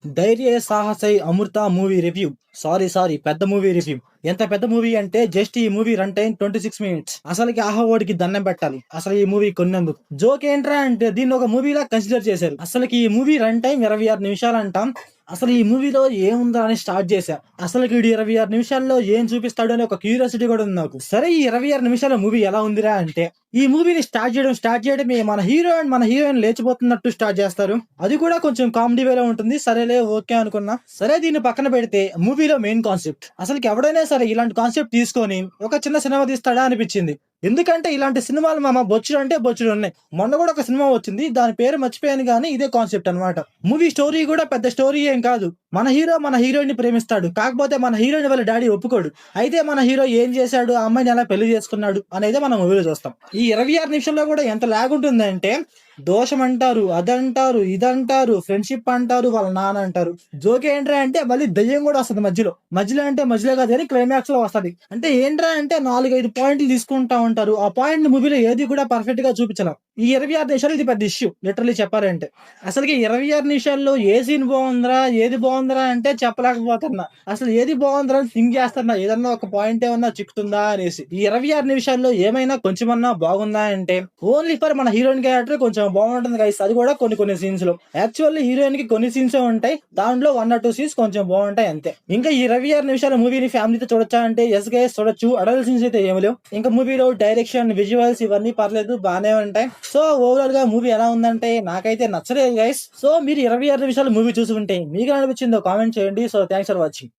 ధైర్య సాహసై అమృత movie review. Sorry పెద్ద movie review. ఎంత పెద్ద మూవీ అంటే జస్ట్ ఈ మూవీ రన్ టైం 26 minutes. అసలుకి ఆహోడికి దండం పెట్టాలి అసలు ఈ మూవీ కొన్నందుకు. జోక్ ఏంట్రా అంటే దీన్ని ఒక మూవీలా కన్సిడర్ చేశారు. అసలుకి ఈ మూవీ రన్ టైం 26 నిమిషాలు అంటాం. అసలు ఈ మూవీలో ఏముందా అని స్టార్ట్ చేశా. అసలు వీడు 26 నిమిషాల్లో ఏం చూపిస్తాడు అనే ఒక క్యూరియాసిటీ కూడా ఉంది నాకు. సరే ఈ 26 నిమిషాల మూవీ ఎలా ఉందిరా అంటే, ఈ మూవీని స్టార్ట్ చేయడమే మన హీరో అండ్ మన హీరోయిన్ లేచిపోతున్నట్టు స్టార్ట్ చేస్తారు. అది కూడా కొంచెం కామెడీ వేలో ఉంటుంది. సరేలే ఓకే అనుకున్నా. సరే దీన్ని పక్కన పెడితే మూవీలో మెయిన్ కాన్సెప్ట్, అసలుకి ఎవడైనా సరే ఇలాంటి కాన్సెప్ట్ తీసుకొని ఒక చిన్న సినిమా తీస్తాడా అనిపించింది. ఎందుకంటే ఇలాంటి సినిమాలు బొచ్చుడు అంటే బొచ్చుడు ఉన్నాయి. మొన్న కూడా ఒక సినిమా వచ్చింది, దాని పేరు మర్చిపోయాను కానీ ఇదే కాన్సెప్ట్ అన్నమాట. మూవీ స్టోరీ కూడా పెద్ద స్టోరీ ఏం కాదు. మన హీరో మన హీరోయిన్ ని ప్రేమిస్తాడు, కాకపోతే మన హీరోయిన్ వాళ్ళ డాడీ ఒప్పుకోడు. అయితే మన హీరో ఏం చేశాడు, ఆ అమ్మాయిని ఎలా పెళ్లి చేసుకున్నాడు అనేది మనం మూవీలో చూస్తాం. ఈ 26 నిమిషంలో కూడా ఎంత లాగ్ ఉంటుందంటే, దోషం అంటారు, అదంటారు, ఇదంటారు, ఫ్రెండ్షిప్ అంటారు, వాళ్ళ నాన్న అంటారు. జోక్ ఏంట్రా అంటే మళ్ళీ దయ్యం కూడా వస్తుంది మధ్యలో అంటే మధ్యలో కాదు కానీ క్లైమాక్స్ లో వస్తుంది. అంటే ఏంట్రా అంటే 4-5 పాయింట్లు తీసుకుంటా ఉంటారు. ఆ పాయింట్ మూవీలో ఏది కూడా పర్ఫెక్ట్ గా చూపించలేం. ఈ 26 నిమిషాలు ఇది పెద్ద ఇష్యూ లిటరలీ చెప్పాలంటే. అసలుకి 26 నిమిషాల్లో ఏ సీన్ బాగుందిరా ఏది బాగుందిరా అంటే చెప్పలేకపోతున్నా. అసలు ఏది బాగుందిరా అని థింక్ చేస్తున్నా, ఏదన్నా ఒక పాయింట్ ఏమన్నా చిక్కుతుందా అనేసి. ఈ 26 నిమిషాల్లో ఏమైనా కొంచెమన్నా బాగుందా అంటే ఓన్లీ ఫర్ మన హీరోయిన్ క్యారెక్టర్ కొంచెం బాగుంటుంది గైస్. అది కూడా కొన్ని సీన్స్ లో. యాక్చువల్లీ హీరోయిన్ కి కొన్ని సీన్స్ ఉంటాయి, దాంట్లో 1 or 2 సీన్స్ కొంచెం బాగుంటాయి అంతే. ఇంకా ఈ 26 నిమిషాల మూవీని ఫ్యామిలీతో చూడొచ్చా అంటే ఎస్ గైస్ చూడొచ్చు. అడల్ట్ సీన్స్ అయితే ఏమి లేవు. ఇంకా మూవీలో డైరెక్షన్, విజువల్స్ ఇవన్నీ పర్లేదు, బాగానే ఉంటాయి. సో ఓవరాల్ గా మూవీ ఎలా ఉందంటే నాకైతే నచ్చలేదు గైస్. సో మీరు 26 నిమిషాలు మూవీ చూసి ఉంటే మీకు అనిపించిందో కామెంట్ చేయండి. So thanks for watching.